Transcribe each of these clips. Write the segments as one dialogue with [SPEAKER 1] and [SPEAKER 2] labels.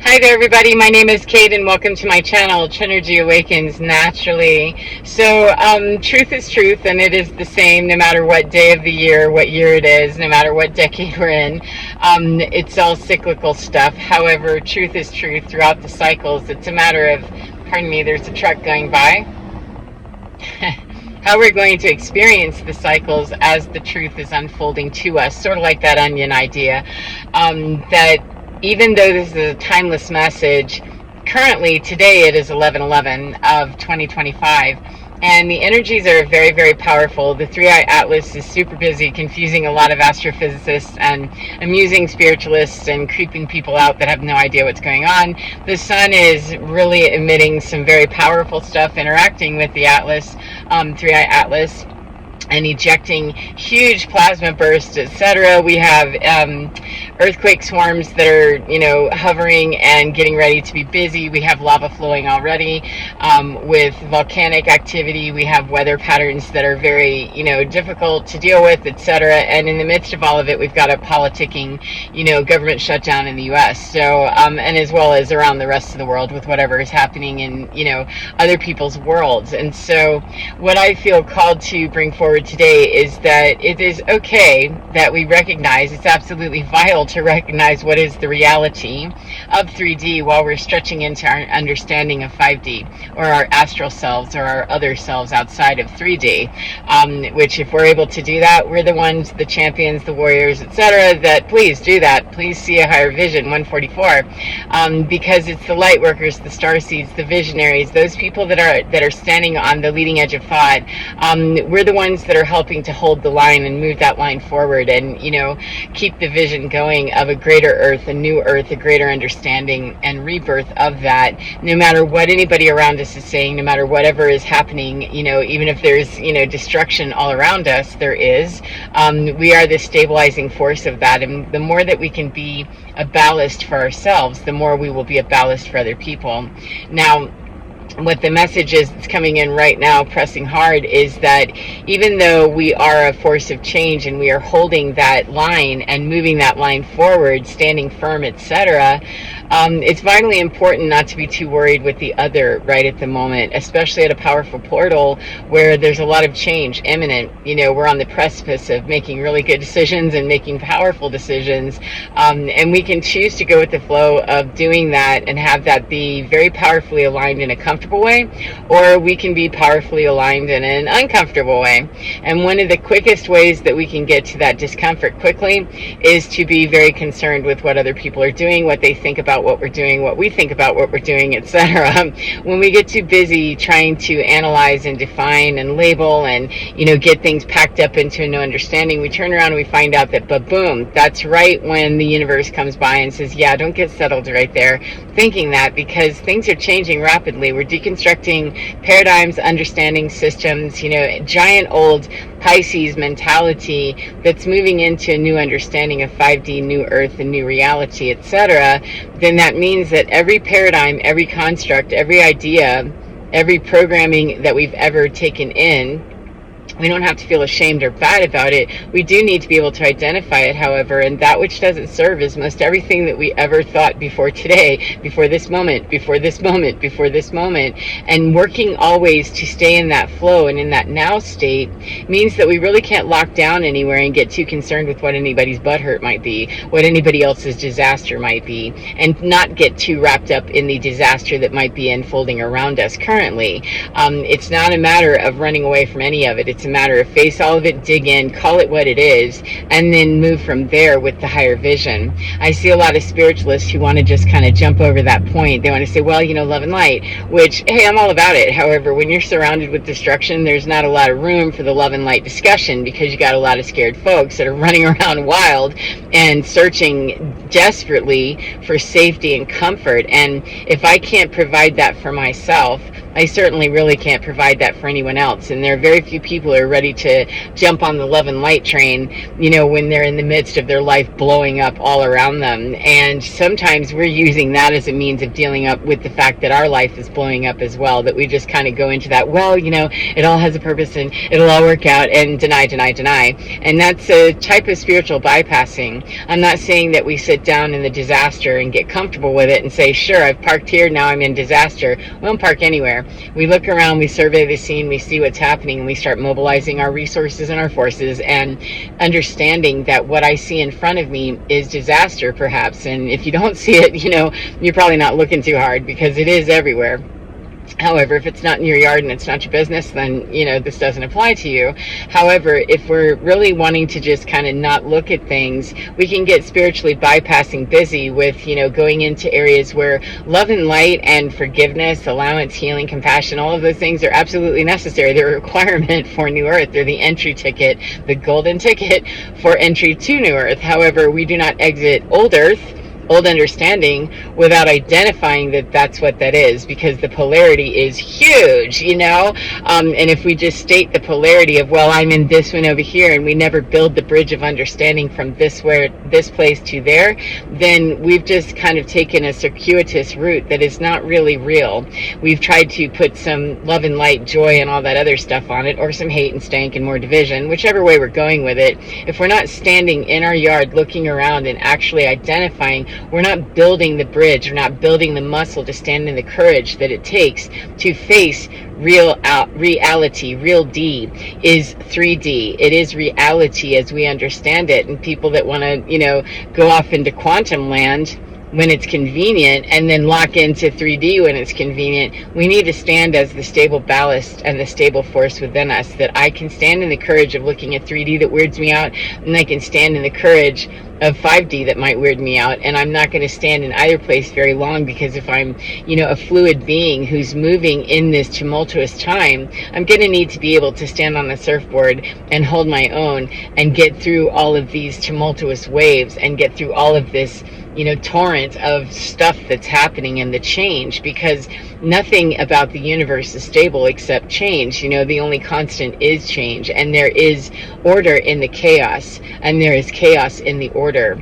[SPEAKER 1] Hi there, everybody. My name is Kate, and welcome to my channel, Trinergy Awakens Naturally. So, truth is truth, and it is the same no matter what day of the year, what year it is, no matter what decade we're in. It's all cyclical stuff. However, truth is truth throughout the cycles. It's a matter of, pardon me, there's a truck going by. How we're going to experience the cycles as the truth is unfolding to us, sort of like that onion idea, that even though this is a timeless message, currently today it is 11/11 of 2025, and the energies are very, very powerful. The three-eye atlas is super busy, confusing a lot of astrophysicists and amusing spiritualists and creeping people out that have no idea what's going on. The sun is really emitting some very powerful stuff, interacting with the atlas, three-eye atlas, and ejecting huge plasma bursts, etc. We have earthquake swarms that are, hovering and getting ready to be busy. We have lava flowing already, with volcanic activity. We have weather patterns that are very, difficult to deal with, etc. And in the midst of all of it, we've got a politicking, government shutdown in the U.S. So, and as well as around the rest of the world with whatever is happening in, other people's worlds. And so, what I feel called to bring forward today is that it is okay that we recognize, it's absolutely vital to recognize what is the reality of 3D while we're stretching into our understanding of 5D, or our astral selves, or our other selves outside of 3D, which if we're able to do that, we're the ones, the champions, the warriors, etc., that please do that. Please see a higher vision, 144, because it's the light workers, the star seeds, the visionaries, those people that are standing on the leading edge of thought. We're the ones that are helping to hold the line and move that line forward, and keep the vision going of a greater earth, a new earth, a greater understanding and rebirth of that, no matter what anybody around us is saying, no matter whatever is happening, even if there's destruction all around us, there is, we are the stabilizing force of that. And the more that we can be a ballast for ourselves, the more we will be a ballast for other people. Now, what the message is that's coming in right now, pressing hard, is that even though we are a force of change and we are holding that line and moving that line forward, standing firm, etc., it's vitally important not to be too worried with the other right at the moment, especially at a powerful portal where there's a lot of change imminent. We're on the precipice of making really good decisions and making powerful decisions, and we can choose to go with the flow of doing that and have that be very powerfully aligned in a comfortable way, or we can be powerfully aligned in an uncomfortable way. And one of the quickest ways that we can get to that discomfort quickly is to be very concerned with what other people are doing, what they think about what we're doing, what we think about what we're doing, etc. When we get too busy trying to analyze and define and label and get things packed up into a no understanding, we turn around and we find out that boom, that's right when the universe comes by and says, yeah, don't get settled right there thinking that, because things are changing rapidly. We're deconstructing paradigms, understanding systems, giant old Pisces mentality that's moving into a new understanding of 5D, new earth, and new reality, etc. Then that means that every paradigm, every construct, every idea, every programming that we've ever taken in, we don't have to feel ashamed or bad about it. We do need to be able to identify it, however, and that which doesn't serve is most everything that we ever thought before today, before this moment, before this moment, before this moment. And working always to stay in that flow and in that now state means that we really can't lock down anywhere and get too concerned with what anybody's butthurt might be, what anybody else's disaster might be, and not get too wrapped up in the disaster that might be unfolding around us currently. It's not a matter of running away from any of it. It's a matter of face all of it, dig in, call it what it is, and then move from there with the higher vision. I see a lot of spiritualists who want to just kind of jump over that point. They want to say, well, love and light, which, hey, I'm all about it. However, when you're surrounded with destruction, there's not a lot of room for the love and light discussion, because you got a lot of scared folks that are running around wild and searching desperately for safety and comfort. And if I can't provide that for myself, I certainly really can't provide that for anyone else. And there are very few people who are ready to jump on the love and light train, when they're in the midst of their life blowing up all around them. And sometimes we're using that as a means of dealing up with the fact that our life is blowing up as well, that we just kind of go into that, well, it all has a purpose and it'll all work out, and deny, deny, deny. And that's a type of spiritual bypassing. I'm not saying that we sit down in the disaster and get comfortable with it and say, sure, I've parked here, now I'm in disaster. We don't park anywhere. We look around, we survey the scene, we see what's happening, and we start mobilizing our resources and our forces, and understanding that what I see in front of me is disaster, perhaps. And if you don't see it, you're probably not looking too hard, because it is everywhere. However, if it's not in your yard and it's not your business, then, this doesn't apply to you. However, if we're really wanting to just kind of not look at things, we can get spiritually bypassing busy with, going into areas where love and light and forgiveness, allowance, healing, compassion, all of those things are absolutely necessary. They're a requirement for New Earth. They're the entry ticket, the golden ticket for entry to New Earth. However, we do not exit old Earth, old understanding, without identifying that that's what that is, because the polarity is huge, and if we just state the polarity of, well, I'm in this one over here, and we never build the bridge of understanding from this place to there, then we've just kind of taken a circuitous route that is not really real. We've tried to put some love and light, joy, and all that other stuff on it, or some hate and stank and more division, whichever way we're going with it. If we're not standing in our yard looking around and actually identifying, we're not building the bridge, we're not building the muscle to stand in the courage that it takes to face reality. Real D is 3D. It is reality as we understand it. And people that want to, go off into quantum land when it's convenient, and then lock into 3D when it's convenient, we need to stand as the stable ballast and the stable force within us, that I can stand in the courage of looking at 3D that weirds me out, and I can stand in the courage of 5D that might weird me out. And I'm not going to stand in either place very long, because if I'm, a fluid being who's moving in this tumultuous time, I'm going to need to be able to stand on the surfboard and hold my own and get through all of these tumultuous waves, and get through all of this torrent of stuff that's happening in the change, because nothing about the universe is stable except change. The only constant is change, and there is order in the chaos, and there is chaos in the order.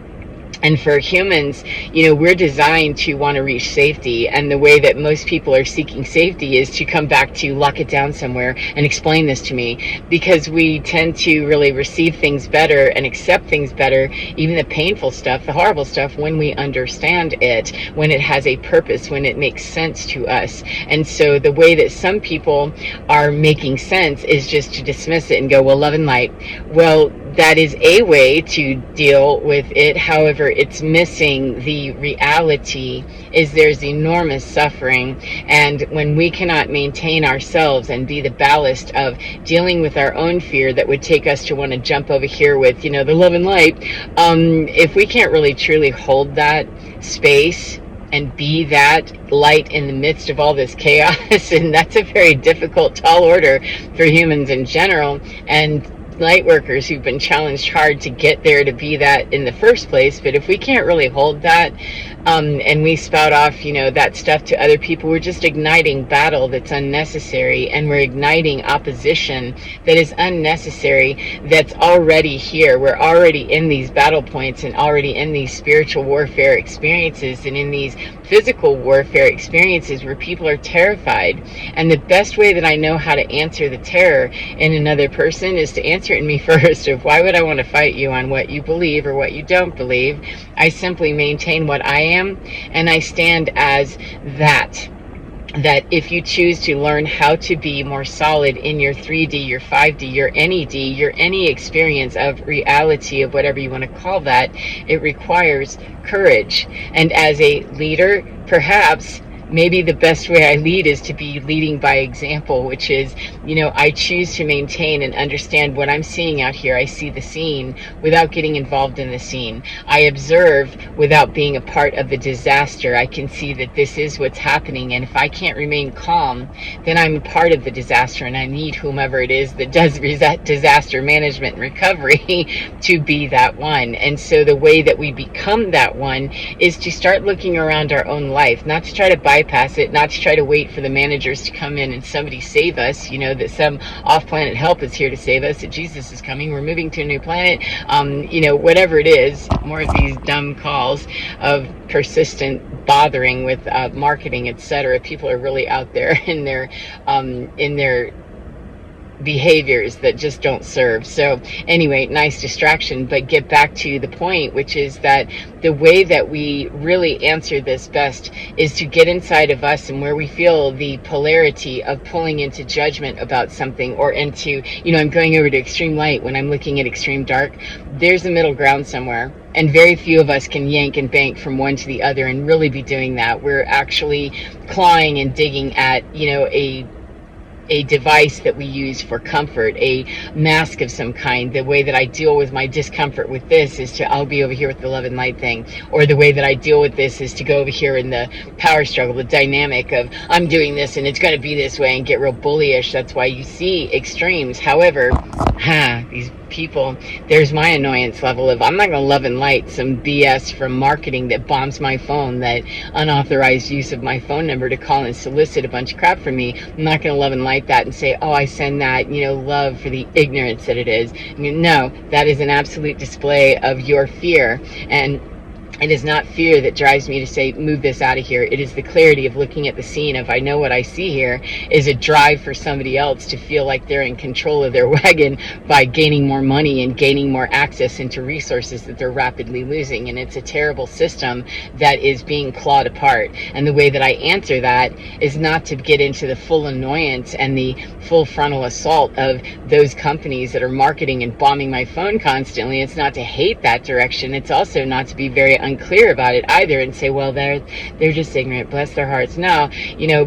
[SPEAKER 1] And for humans, we're designed to want to reach safety. And the way that most people are seeking safety is to come back to lock it down somewhere and explain this to me, because we tend to really receive things better and accept things better, even the painful stuff, the horrible stuff, when we understand it, when it has a purpose, when it makes sense to us. And so the way that some people are making sense is just to dismiss it and go, well, love and light. Well, that is a way to deal with it. However, it's missing the reality is there's enormous suffering. And when we cannot maintain ourselves and be the ballast of dealing with our own fear that would take us to want to jump over here with, the love and light, if we can't really truly hold that space and be that light in the midst of all this chaos, and that's a very difficult, tall order for humans in general, and light workers who've been challenged hard to get there to be that in the first place. But if we can't really hold that, and we spout off, that stuff to other people, we're just igniting battle that's unnecessary, and we're igniting opposition that is unnecessary, that's already here. We're already in these battle points, and already in these spiritual warfare experiences, and in these physical warfare experiences where people are terrified. And the best way that I know how to answer the terror in another person is to answer it in me first, of why would I want to fight you on what you believe or what you don't believe. I simply maintain what I am, and I stand as that if you choose to learn how to be more solid in your 3D, your 5D, your any D, your any experience of reality, of whatever you want to call that, it requires courage. And as a leader, perhaps maybe the best way I lead is to be leading by example, which is, I choose to maintain and understand what I'm seeing out here. I see the scene without getting involved in the scene. I observe without being a part of the disaster. I can see that this is what's happening, and if I can't remain calm, then I'm a part of the disaster, and I need whomever it is that does disaster management and recovery to be that one. And so the way that we become that one is to start looking around our own life, not to try to bypass bypass it, not to try to wait for the managers to come in and somebody save us, that some off-planet help is here to save us, that Jesus is coming, we're moving to a new planet, whatever it is. More of these dumb calls of persistent bothering with marketing, etc. People are really out there in their behaviors that just don't serve. So anyway, nice distraction, but get back to the point, which is that the way that we really answer this best is to get inside of us, and where we feel the polarity of pulling into judgment about something, or into, I'm going over to extreme light when I'm looking at extreme dark. There's a middle ground somewhere. And very few of us can yank and bank from one to the other and really be doing that. We're actually clawing and digging at, a device that we use for comfort, a mask of some kind. The way that I deal with my discomfort with this is I'll be over here with the love and light thing. Or the way that I deal with this is to go over here in the power struggle, the dynamic of I'm doing this and it's going to be this way, and get real bullyish. That's why you see extremes. However, these people, there's my annoyance level of, I'm not going to love and light some BS from marketing that bombs my phone, that unauthorized use of my phone number to call and solicit a bunch of crap from me. I'm not going to love and light that and say, I send that, love for the ignorance that it is. No, that is an absolute display of your fear. And it is not fear that drives me to say, move this out of here. It is the clarity of looking at the scene of, I know what I see here is a drive for somebody else to feel like they're in control of their wagon by gaining more money and gaining more access into resources that they're rapidly losing. And it's a terrible system that is being clawed apart. And the way that I answer that is not to get into the full annoyance and the full frontal assault of those companies that are marketing and bombing my phone constantly. It's not to hate that direction. It's also not to be very unclear about it either and say, well, they're just ignorant, bless their hearts. No,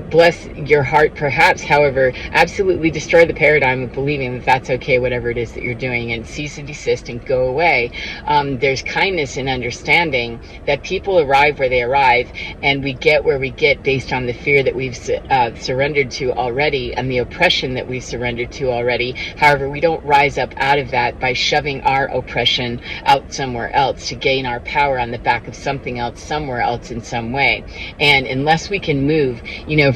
[SPEAKER 1] bless your heart perhaps. However, absolutely destroy the paradigm of believing that that's okay, whatever it is that you're doing, and cease and desist and go away. There's kindness and understanding that people arrive where they arrive, and we get where we get based on the fear that we've surrendered to already, and the oppression that we've surrendered to already. However, we don't rise up out of that by shoving our oppression out somewhere else to gain our power on the back of something else, somewhere else, in some way. And unless we can move,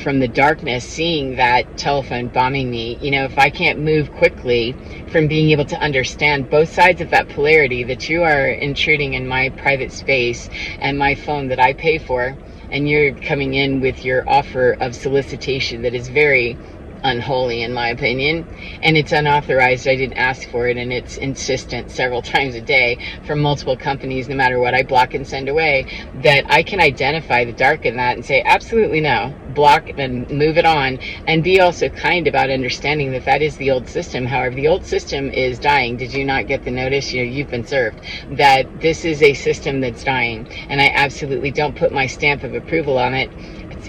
[SPEAKER 1] from the darkness, seeing that telephone bombing me, if I can't move quickly from being able to understand both sides of that polarity, that you are intruding in my private space and my phone that I pay for, and you're coming in with your offer of solicitation that is very unholy, in my opinion, and it's unauthorized. I didn't ask for it, and it's insistent several times a day from multiple companies, no matter what I block and send away, that I can identify the dark in that and say, absolutely no, block and move it on, and be also kind about understanding that that is the old system. However, the old system is dying. Did you not get the notice? You've been served that this is a system that's dying, and I absolutely don't put my stamp of approval on it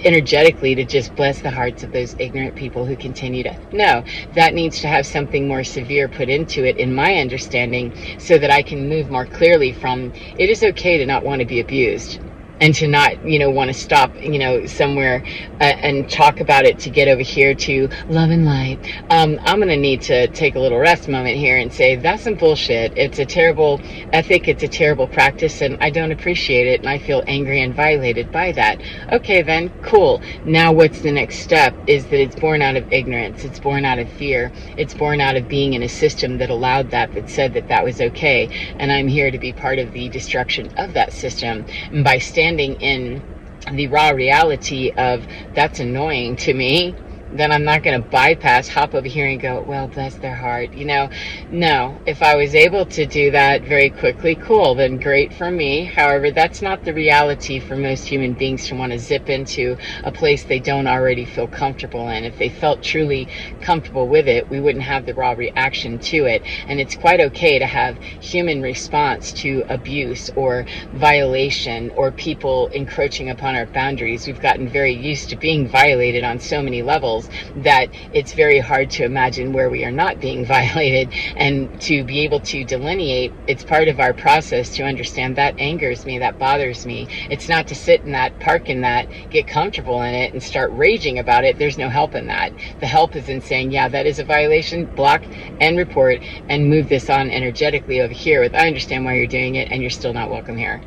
[SPEAKER 1] energetically to just bless the hearts of those ignorant people who continue to. No, that needs to have something more severe put into it, in my understanding, so that I can move more clearly from, it is okay to not want to be abused, and to not, want to stop, somewhere and talk about it, to get over here to love and light. I'm going to need to take a little rest moment here and say, that's some bullshit. It's a terrible ethic. It's a terrible practice, and I don't appreciate it, and I feel angry and violated by that. Okay, then, cool. Now what's the next step is that it's born out of ignorance. It's born out of fear. It's born out of being in a system that allowed that said that that was okay. And I'm here to be part of the destruction of that system. And by standing in the raw reality of, that's annoying to me, then I'm not going to bypass, hop over here and go, well, bless their heart. No, if I was able to do that very quickly, cool, then great for me. However, that's not the reality for most human beings, to want to zip into a place they don't already feel comfortable in. If they felt truly comfortable with it, we wouldn't have the raw reaction to it. And it's quite okay to have human response to abuse or violation or people encroaching upon our boundaries. We've gotten very used to being violated on so many levels that it's very hard to imagine where we are not being violated. And to be able to delineate, it's part of our process to understand that angers me, that bothers me. It's not to sit in that, park in that, get comfortable in it and start raging about it. There's no help in that. The help is in saying, yeah, that is a violation, block and report, and move this on energetically over here with, I understand why you're doing it, and you're still not welcome here.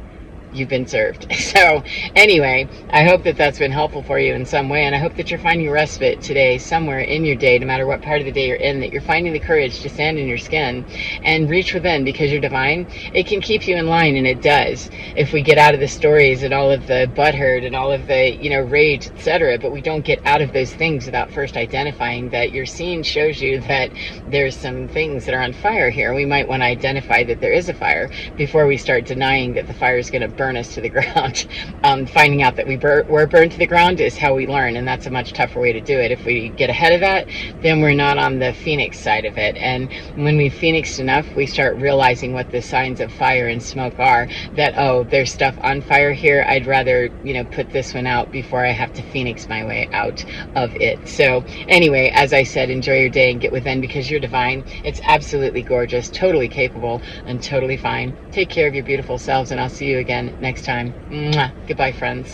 [SPEAKER 1] you've been served. So anyway, I hope that that's been helpful for you in some way, and I hope that you're finding respite today somewhere in your day, no matter what part of the day you're in, that you're finding the courage to stand in your skin and reach within, because you're divine. It can keep you in line, and it does, if we get out of the stories and all of the butthurt and all of the, rage, etc. But we don't get out of those things without first identifying that your scene shows you that there's some things that are on fire here. We might want to identify that there is a fire before we start denying that the fire is going to burn us to the ground. Finding out that we're burned to the ground is how we learn, and that's a much tougher way to do it. If we get ahead of that, then we're not on the phoenix side of it. And when we phoenixed enough, we start realizing what the signs of fire and smoke are, that, oh, there's stuff on fire here. I'd rather, put this one out before I have to phoenix my way out of it. So anyway, as I said, enjoy your day and get within, because you're divine. It's absolutely gorgeous, totally capable, and totally fine. Take care of your beautiful selves, and I'll see you again next time. Mwah. Goodbye, friends.